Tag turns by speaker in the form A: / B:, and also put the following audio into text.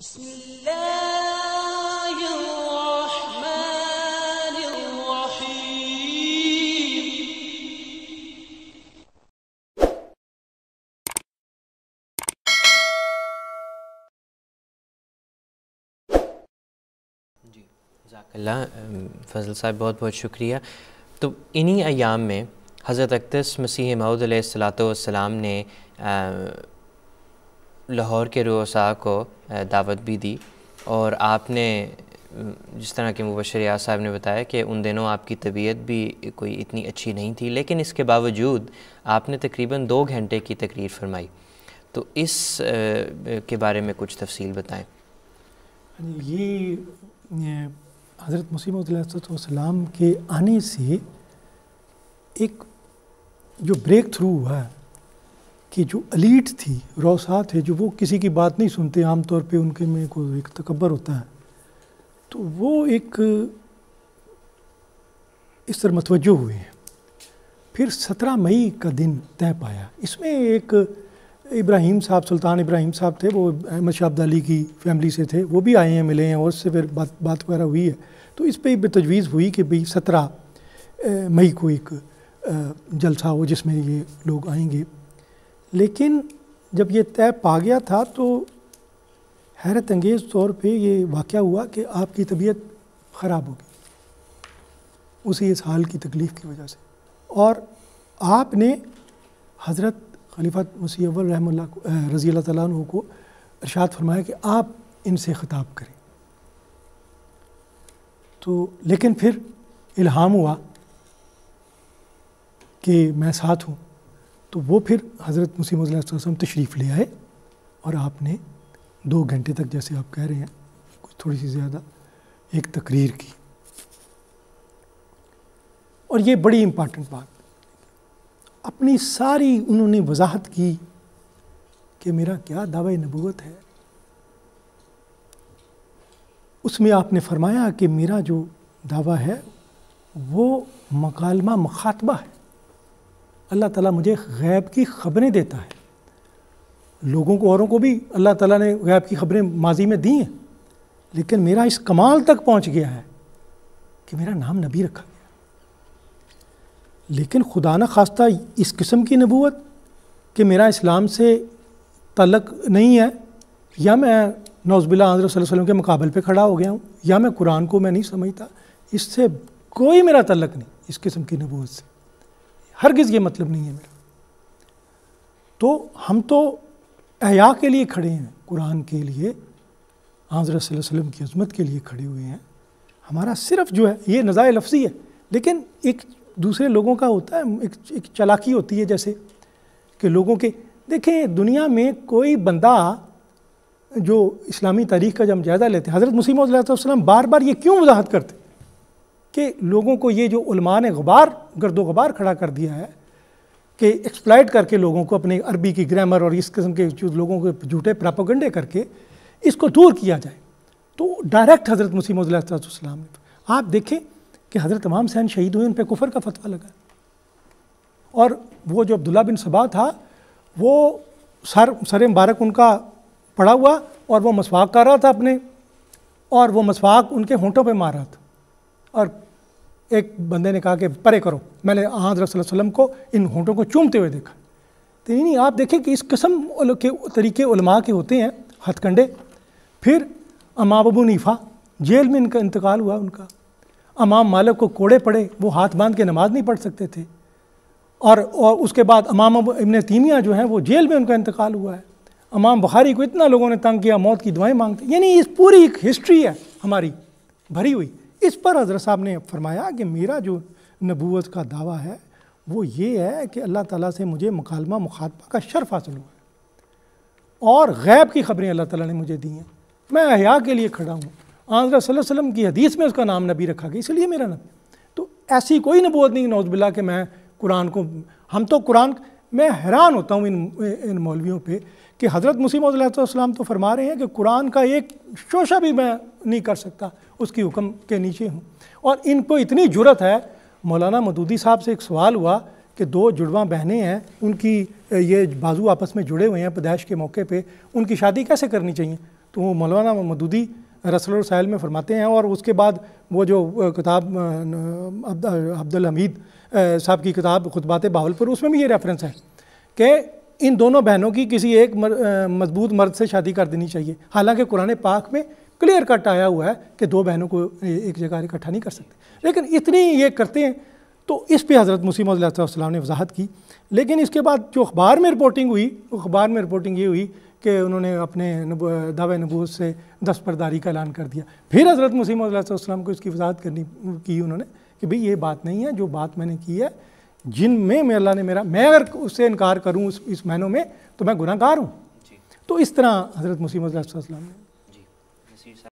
A: بسم الله الرحمن الرحيم.
B: جی جزاک اللہ فضل صاحب، بہت بہت شکریہ۔ تو انہی ایام میں حضرت اقدس مسیح موعود علیہ السلام نے لاہور کے رؤساء کو دعوت بھی دی، اور آپ نے جس طرح کہ مبشر یاس صاحب نے بتایا کہ ان دنوں آپ کی طبیعت بھی کوئی اتنی اچھی نہیں تھی، لیکن اس کے باوجود آپ نے تقریباً 2 گھنٹے کی تقریر فرمائی۔ تو اس کے بارے میں کچھ تفصیل بتائیں۔
C: یہ حضرت مسیح موعود علیہ السلام کے آنے سے ایک جو بریک تھرو ہوا ہے کہ جو ایلیٹ تھی، رؤساء تھے، جو وہ کسی کی بات نہیں سنتے، عام طور پہ ان کے میں کوئی ایک تکبر ہوتا ہے، تو وہ ایک اس طرح متوجہ ہوئے ہیں۔ پھر 17 مئی کا دن طے پایا۔ اس میں ایک ابراہیم صاحب، سلطان ابراہیم صاحب تھے، وہ احمد شاہ عبدالی کی فیملی سے تھے، وہ بھی آئے ہیں، ملے ہیں، اور اس سے پھر بات وغیرہ ہوئی ہے۔ تو اس پہ تجویز ہوئی کہ بھئی 17 مئی کو ایک جلسہ ہو جس میں یہ لوگ آئیں گے۔ لیکن جب یہ طے پا گیا تھا تو حیرت انگیز طور پہ یہ واقعہ ہوا کہ آپ کی طبیعت خراب ہو گئی اسی اس حال کی تکلیف کی وجہ سے، اور آپ نے حضرت خلیفہ مسیح اول رحمہ اللہ رضی اللہ تعالیٰ عنہ کو ارشاد فرمایا کہ آپ ان سے خطاب کریں۔ تو لیکن پھر الہام ہوا کہ میں ساتھ ہوں، تو وہ پھر حضرت مسیح موعود علیہ السلام تشریف لے آئے، اور آپ نے 2 گھنٹے تک، جیسے آپ کہہ رہے ہیں، کچھ تھوڑی سی زیادہ ایک تقریر کی۔ اور یہ بڑی امپارٹنٹ بات، اپنی ساری انہوں نے وضاحت کی کہ میرا کیا دعوی نبوت ہے۔ اس میں آپ نے فرمایا کہ میرا جو دعویٰ ہے وہ مکالمہ مخاطبہ ہے، اللہ تعالیٰ مجھے غیب کی خبریں دیتا ہے۔ لوگوں کو، اوروں کو بھی اللہ تعالیٰ نے غیب کی خبریں ماضی میں دی ہیں، لیکن میرا اس کمال تک پہنچ گیا ہے کہ میرا نام نبی رکھا گیا۔ لیکن خدا نہ خواستہ اس قسم کی نبوت کہ میرا اسلام سے تعلق نہیں ہے، یا میں نعوذ باللہ حضرت صلی اللہ علیہ وسلم کے مقابل پہ کھڑا ہو گیا ہوں، یا میں قرآن کو میں نہیں سمجھتا، اس سے کوئی میرا تعلق نہیں، اس قسم کی نبوت سے ہرگز یہ مطلب نہیں ہے میرا۔ تو ہم تو احیاء کے لیے کھڑے ہیں، قرآن کے لیے، حضرت صلی اللہ علیہ وسلم کی عظمت کے لیے کھڑے ہوئے ہیں۔ ہمارا صرف جو ہے یہ نزاع لفظی ہے، لیکن ایک دوسرے لوگوں کا ہوتا ہے، ایک چالاکی ہوتی ہے، جیسے کہ لوگوں کے، دیکھیں دنیا میں کوئی بندہ جو اسلامی تاریخ کا جب ہم جائزہ لیتے ہیں، حضرت مسیح موعود علیہ السلام بار بار یہ کیوں وضاحت کرتے کہ لوگوں کو یہ جو علماء نے گرد و غبار کھڑا کر دیا ہے کہ ایکسپلائٹ کر کے لوگوں کو اپنی عربی کی گرامر اور اس قسم کے جو لوگوں کے جھوٹے پراپیگنڈے کر کے اس کو دور کیا جائے، تو ڈائریکٹ حضرت مسیح موعود علیہ السلام نے، آپ دیکھیں کہ حضرت امام حسین شہید ہوئے، ان پہ کفر کا فتویٰ لگا، اور وہ جو عبداللہ بن سبا تھا، وہ سر مبارک ان کا پڑا ہوا، اور وہ مسواک کر رہا تھا اپنے، اور وہ مسواک ان کے ہونٹوں پہ مار رہا تھا، اور ایک بندے نے کہا کہ پرے کرو، میں نے حضرت صلی اللہ علیہ وسلم کو ان ہونٹوں کو چومتے ہوئے دیکھا۔ تو نہیں، آپ دیکھیں کہ اس قسم کے طریقے علماء کے ہوتے ہیں، ہتھ کنڈے۔ پھر امام ابو حنیفہ جیل میں ان کا انتقال ہوا، ان کا امام مالک کو کوڑے پڑے، وہ ہاتھ باندھ کے نماز نہیں پڑھ سکتے تھے، اور اس کے بعد امام ابن تیمیہ جو ہیں وہ جیل میں ان کا انتقال ہوا ہے۔ امام بخاری کو اتنا لوگوں نے تنگ کیا، موت کی دعائیں مانگتے، یعنی اس پوری ایک ہسٹری ہے ہماری بھری ہوئی۔ اس پر حضرت صاحب نے فرمایا کہ میرا جو نبوت کا دعویٰ ہے وہ یہ ہے کہ اللہ تعالیٰ سے مجھے مکالمہ مخاطبہ کا شرف حاصل ہوا ہے، اور غیب کی خبریں اللہ تعالیٰ نے مجھے دی ہیں، میں احیاء کے لیے کھڑا ہوں، حضرت صلی اللہ علیہ وسلم کی حدیث میں اس کا نام نبی رکھا گیا، اس لیے میرا نبی۔ تو ایسی کوئی نبوت نہیں نعوذ باللہ کہ میں قرآن کو، ہم تو قرآن، میں حیران ہوتا ہوں ان مولویوں پہ کہ حضرت مسیح موعود علیہ السلام تو فرما رہے ہیں کہ قرآن کا ایک شوشہ بھی میں نہیں کر سکتا، اس کی حکم کے نیچے ہوں، اور ان کو اتنی جرت ہے۔ مولانا مودودی صاحب سے ایک سوال ہوا کہ 2 جڑواں بہنیں ہیں، ان کی یہ بازو آپس میں جڑے ہوئے ہیں پیدائش کے موقع پہ، ان کی شادی کیسے کرنی چاہیے؟ تو مولانا مودودی رسل الرسائل میں فرماتے ہیں، اور اس کے بعد وہ جو کتاب عبدالحمید صاحب کی کتاب خطبات بہاولپور، اس میں بھی یہ ریفرنس ہے کہ ان دونوں بہنوں کی کسی ایک مضبوط مرد سے شادی کر دینی چاہیے، حالانکہ قرآن پاک میں کلیئر کٹ آیا ہوا ہے کہ دو بہنوں کو ایک جگہ اکٹھا نہیں کر سکتے، لیکن اتنی یہ کرتے ہیں۔ تو اس پہ حضرت مسیح موعود علیہ السلام نے وضاحت کی، لیکن اس کے بعد جو اخبار میں رپورٹنگ ہوئی، اخبار میں رپورٹنگ یہ ہوئی کہ انہوں نے اپنے دعوی نبوت سے دستبرداری کا اعلان کر دیا۔ پھر حضرت مسیح موعود علیہ السلام کو اس کی وضاحت کی انہوں نے کہ بھئی یہ بات نہیں ہے، جو بات میں نے کی ہے جن میں اللہ نے میں اگر اس سے انکار کروں اس معنوں میں تو میں گناہ گار ہوں۔ تو اس طرح حضرت مسیح موعود علیہ السلام نے